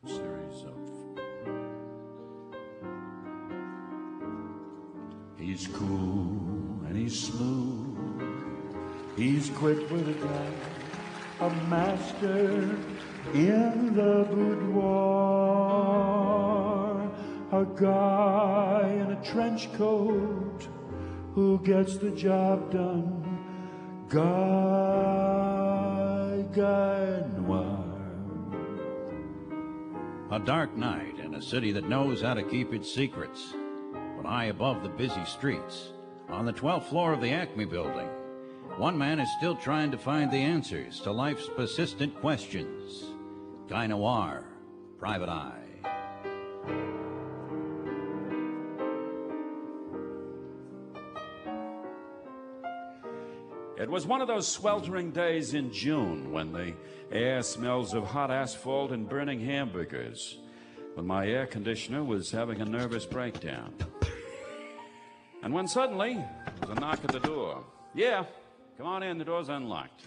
series of... He's cool and he's smooth. He's quick with a gun, a master in the boudoir. A guy in a trench coat who gets the job done. Guy Noir. A dark night in a city that knows how to keep its secrets. But high above the busy streets, on the 12th floor of the Acme building, one man is still trying to find the answers to life's persistent questions. Guy Noir, Private Eye. It was one of those sweltering days in June when the air smells of hot asphalt and burning hamburgers, when my air conditioner was having a nervous breakdown. And when suddenly, there was a knock at the door. Yeah, come on in, the door's unlocked.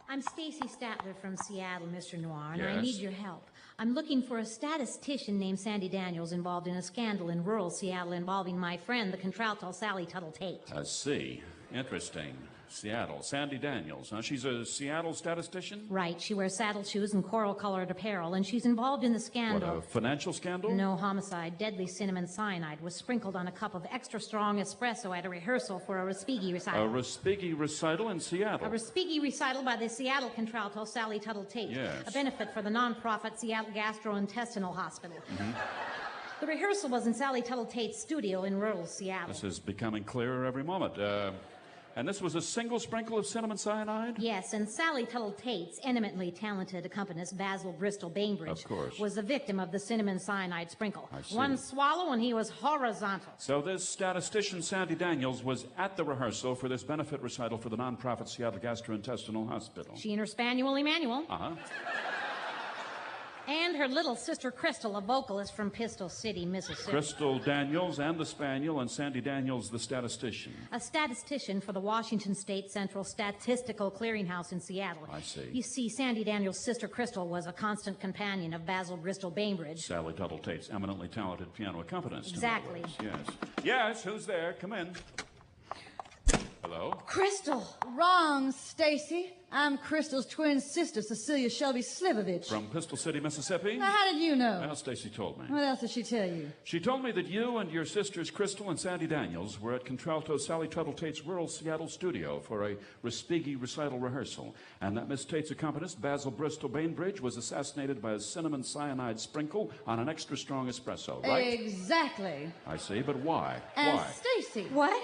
I'm Stacy Statler from Seattle, Mr. Noir, and I Yes? need your help. I'm looking for a statistician named Sandy Daniels involved in a scandal in rural Seattle involving my friend, the contralto Sally Tuttle Tate. I see. Interesting. Seattle. Sandy Daniels, huh? She's a Seattle statistician? Right. She wears saddle shoes and coral-colored apparel, and she's involved in the scandal. What, a financial scandal? No homicide. Deadly cinnamon cyanide was sprinkled on a cup of extra-strong espresso at a rehearsal for a Respighi recital. A Respighi recital in Seattle? A Respighi recital by the Seattle contralto Sally Tuttle Tate. Yes. A benefit for the non-profit Seattle Gastrointestinal Hospital. Mm-hmm. The rehearsal was in Sally Tuttle Tate's studio in rural Seattle. This is becoming clearer every moment. And this was a single sprinkle of cinnamon cyanide? Yes, and Sally Tuttle Tate's eminently talented accompanist, Basil Bristol Bainbridge, Of course. was the victim of the cinnamon cyanide sprinkle. I see. One swallow and he was horizontal. So this statistician, Sandy Daniels, was at the rehearsal for this benefit recital for the nonprofit Seattle Gastrointestinal Hospital. She and her spaniel, Emmanuel, Uh-huh. and her little sister Crystal, a vocalist from Pistol City, Mississippi. Crystal Daniels and the spaniel, and Sandy Daniels, the statistician. A statistician for the Washington State Central Statistical Clearinghouse in Seattle. I see. You see, Sandy Daniels' sister Crystal was a constant companion of Basil Bristol Bainbridge. Sally Tuttle Tate's eminently talented piano accompanist. in Exactly. other words. Yes. Yes, who's there? Come in. Hello? Crystal! Wrong, Stacy. I'm Crystal's twin sister, Cecilia Shelby Slivovich. From Pistol City, Mississippi? Now, how did you know? Well, Stacy told me. What else did she tell you? She told me that you and your sisters Crystal and Sandy Daniels were at contralto Sally Tuttle Tate's rural Seattle studio for a Respighi recital rehearsal, and that Miss Tate's accompanist, Basil Bristol Bainbridge, was assassinated by a cinnamon cyanide sprinkle on an extra strong espresso, right? Exactly. I see, but why? And Why? Stacy. What?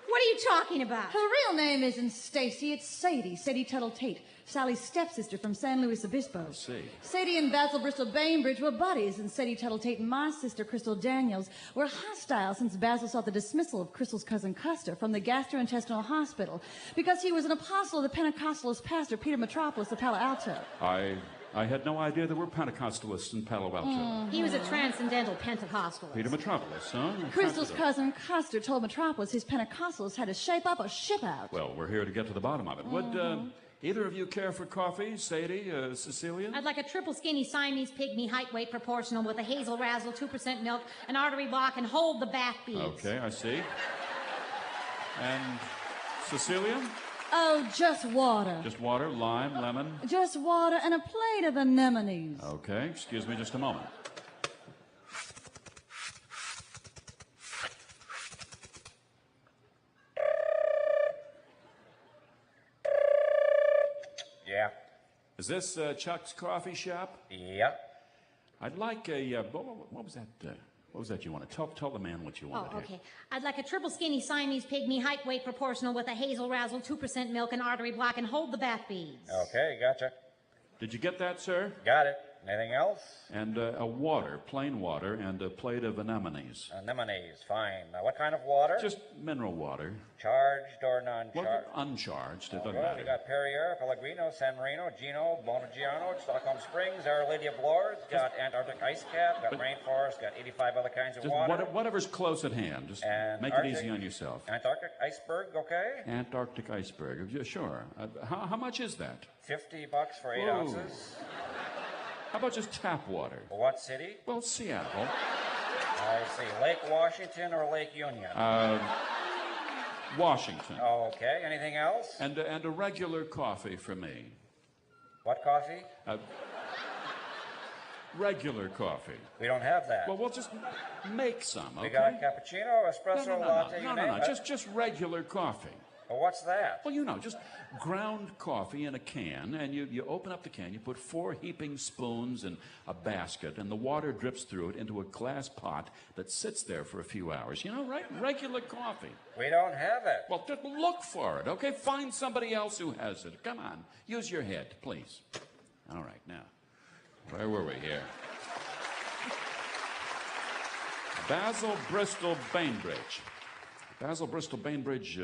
What are you talking about? Her real name isn't Stacy, it's Sadie Tuttle Tate, Sally's stepsister from San Luis Obispo. I see. Sadie and Basil Bristol Bainbridge were buddies, and Sadie Tuttle Tate and my sister, Crystal Daniels, were hostile since Basil sought the dismissal of Crystal's cousin Custer from the gastrointestinal hospital because he was an apostle of the Pentecostalist pastor Peter Metropolis of Palo Alto. I had no idea there were Pentecostalists in Palo Alto. He was a transcendental Pentecostalist. Peter Metropolis, huh? Crystal's cousin Custer told Metropolis his Pentecostals had to shape up or ship out. Well, we're here to get to the bottom of it. Would either of you care for coffee? Sadie, Cecilia? I'd like a triple skinny Siamese pygmy height weight proportional with a hazel razzle, 2% milk, an artery block, and hold the bath beads. Okay, I see. And Cecilia? Oh, just water. Just water, lime, lemon? Just water and a plate of anemones. Okay, excuse me just a moment. Yeah. Is this Chuck's Coffee Shop? Yep. I'd like a, what was that you wanted? Tell the man what you wanted. Oh, okay. I'd like a triple skinny Siamese pygmy height weight proportional with a hazel razzle, 2% milk, an artery block, and hold the bath beads. Okay, gotcha. Did you get that, sir? Got it. Anything else? And a water, plain water, and a plate of anemones. Anemones, fine. What kind of water? Just mineral water. Charged or non-charged? Well, uncharged. It doesn't Well, matter. we got Perrier, Pellegrino, San Marino, Gino, Bonagiano, Stockholm Springs, Our Lady of Lourdes, got Antarctic Ice Cap, got Rainforest, got 85 other kinds of Just water. whatever's close at hand. Just make it easy on yourself. Antarctic Iceberg, okay? Antarctic iceberg. Yeah, sure. How much is that? $50 for 8 Whoa. ounces. How about just tap water? What city? Well, Seattle. I see. Lake Washington or Lake Union? Washington. Okay. Anything else? And a regular coffee for me. What coffee? Regular coffee. We don't have that. Well, we'll just make some, okay? We got cappuccino, espresso, latte, you name it. Just regular coffee. Well, what's that? Well, you know, just ground coffee in a can, and you open up the can, you put 4 heaping spoons in a basket, and the water drips through it into a glass pot that sits there for a few hours. You know, right? Regular coffee. We don't have it. Well, just look for it, okay? Find somebody else who has it. Come on. Use your head, please. All right, now, where were we here? Basil Bristol Bainbridge. Basil Bristol Bainbridge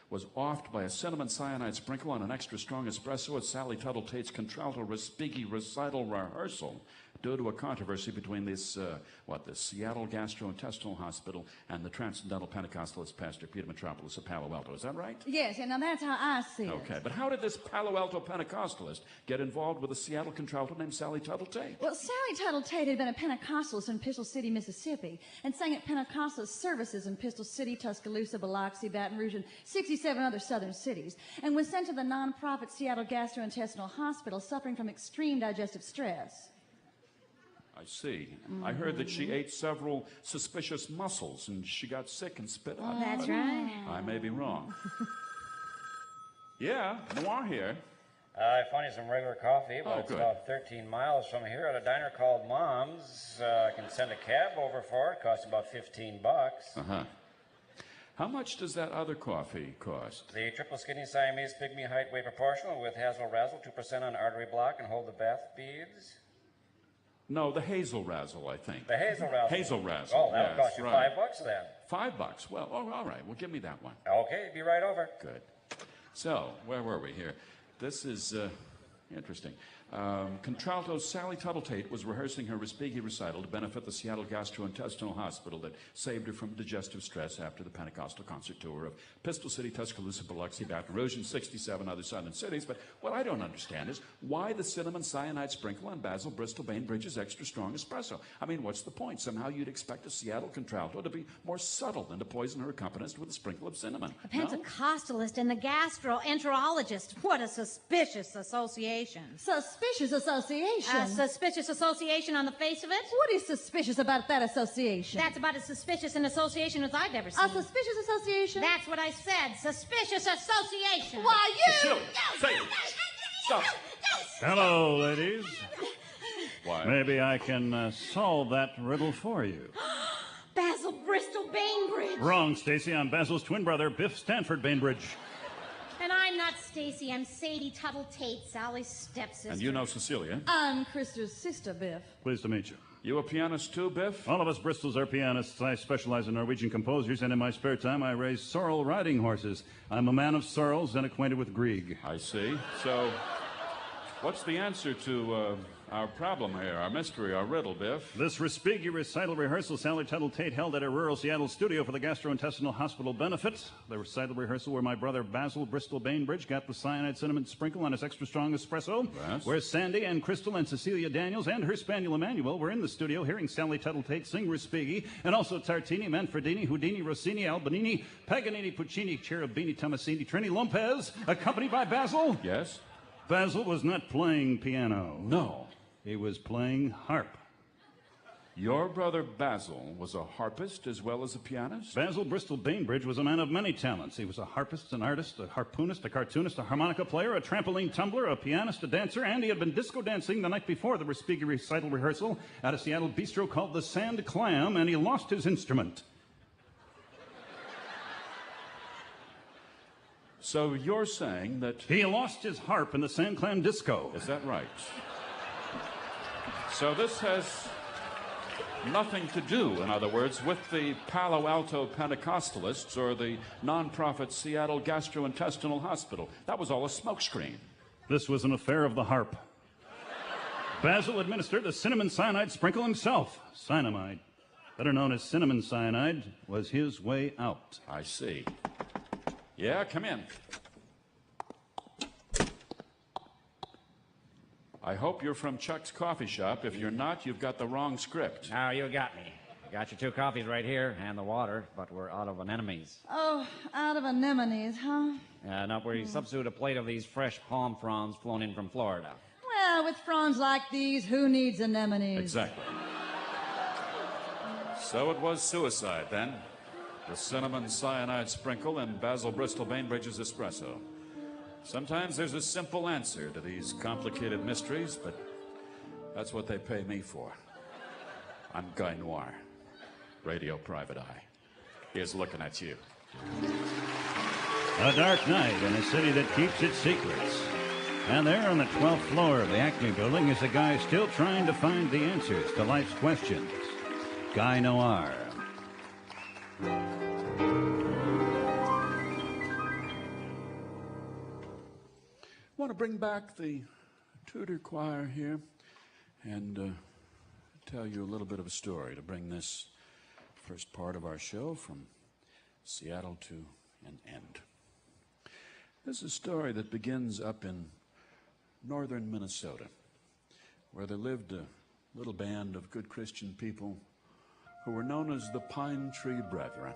was offed by a cinnamon cyanide sprinkle on an extra strong espresso at Sally Tuttle Tate's contralto Respighi recital rehearsal due to a controversy between the Seattle Gastrointestinal Hospital and the Transcendental Pentecostalist pastor Peter Metropolis of Palo Alto. Is that right? Yes, and now that's how I see it. Okay, but how did this Palo Alto Pentecostalist get involved with a Seattle contralto named Sally Tuttle Tate? Well, Sally Tuttle Tate had been a Pentecostalist in Pistol City, Mississippi, and sang at Pentecostalist services in Pistol City, Tuscaloosa, Biloxi, Baton Rouge, and 67 other southern cities, and was sent to the nonprofit Seattle Gastrointestinal Hospital suffering from extreme digestive stress. I see. I heard that she ate several suspicious mussels and she got sick and spit out. That's right. I may be wrong. Yeah, Noir here. I found you some regular coffee, but it's good. about 13 miles from here at a diner called Mom's. I can send a cab over for it. Costs about $15. Uh-huh. How much does that other coffee cost? The triple skinny Siamese pygmy height weight proportional with hazel razzle, 2% on artery block, and hold the bath beads. No, the hazel razzle, I think. The hazel razzle. Hazel razzle. Oh, that'll cost you right. $5 then. $5? Well, all right. Well, give me that one. Okay, be right over. Good. So, where were we here? This is interesting. Contralto Sally Tuttle Tate was rehearsing her Respighi recital to benefit the Seattle Gastrointestinal Hospital that saved her from digestive stress after the Pentecostal concert tour of Pistol City, Tuscaloosa, Biloxi, Baton Rouge, and 67 other southern cities. But what I don't understand is why the cinnamon cyanide sprinkle on Basil Bristol Bainbridge's extra strong espresso. I mean, what's the point? Somehow you'd expect a Seattle contralto to be more subtle than to poison her accompanist with a sprinkle of cinnamon. The Pentecostalist and the gastroenterologist. What a suspicious association. Suspicious association? A suspicious association on the face of it? What is suspicious about that association? That's about as suspicious an association as I've ever seen. A suspicious association? That's what I said. Suspicious association. Why, you... Cecilia, say it. Stop. Hello, ladies. Why? Maybe I can solve that riddle for you. Basil Bristol Bainbridge. Wrong, Stacy. I'm Basil's twin brother, Biff Stanford Bainbridge. And I'm not Stacy. I'm Sadie Tuttle Tate, Sally's stepsister. And you know Cecilia. I'm Krista's sister, Biff. Pleased to meet you. You a pianist too, Biff? All of us Bristols are pianists. I specialize in Norwegian composers, and in my spare time I raise sorrel riding horses. I'm a man of sorrels and acquainted with Grieg. I see. So, what's the answer to our problem here, our mystery, our riddle, Biff? This Respighi recital rehearsal Sally Tuttle Tate held at a rural Seattle studio for the Gastrointestinal Hospital benefit. The recital rehearsal where my brother Basil Bristol Bainbridge got the cyanide cinnamon sprinkle on his extra strong espresso. Yes. Where Sandy and Crystal and Cecilia Daniels and her spaniel Emmanuel were in the studio hearing Sally Tuttle Tate sing Respighi, and also Tartini, Manfredini, Houdini, Rossini, Albanini, Paganini, Puccini, Cherubini, Tomasini, Trini Lopez, accompanied by Basil. Yes? Basil was not playing piano. No. He was playing harp. Your brother Basil was a harpist as well as a pianist? Basil Bristol Bainbridge was a man of many talents. He was a harpist, an artist, a harpoonist, a cartoonist, a harmonica player, a trampoline tumbler, a pianist, a dancer, and he had been disco dancing the night before the Respighi recital rehearsal at a Seattle bistro called the Sand Clam, and he lost his instrument. So you're saying that... He lost his harp in the Sand Clam disco. Is that right? So this has nothing to do, in other words, with the Palo Alto Pentecostalists or the nonprofit Seattle Gastrointestinal Hospital. That was all a smokescreen. This was an affair of the harp. Basil administered the cinnamon cyanide sprinkle himself. Cyanamide, better known as cinnamon cyanide, was his way out. I see. Yeah, come in. I hope you're from Chuck's Coffee Shop. If you're not, you've got the wrong script. Now you got me. You got your 2 coffees right here and the water, but we're out of anemones. Oh, out of anemones, huh? No, we substitute a plate of these fresh palm fronds flown in from Florida. Well, with fronds like these, who needs anemones? Exactly. So it was suicide, then. The cinnamon cyanide sprinkle and Basil Bristol Bainbridge's espresso. Sometimes there's a simple answer to these complicated mysteries, but that's what they pay me for. I'm Guy Noir, Radio Private Eye. Here's looking at you. A dark night in a city that keeps its secrets. And there on the 12th floor of the Acme building is a guy still trying to find the answers to life's questions. Guy Noir. I want to bring back the Tudor choir here and tell you a little bit of a story to bring this first part of our show from Seattle to an end. This is a story that begins up in northern Minnesota, where there lived a little band of good Christian people who were known as the Pine Tree Brethren,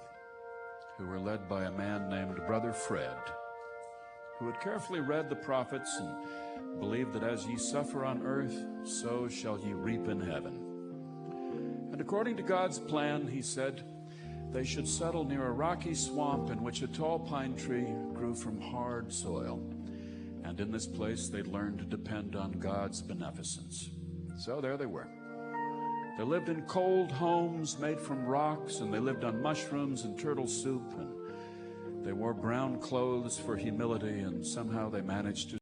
who were led by a man named Brother Fred, who had carefully read the prophets and believed that as ye suffer on earth, so shall ye reap in heaven. And according to God's plan, he said, they should settle near a rocky swamp in which a tall pine tree grew from hard soil. And in this place, they'd learn to depend on God's beneficence. So there they were. They lived in cold homes made from rocks, and they lived on mushrooms and turtle soup, and they wore brown clothes for humility, and somehow they managed to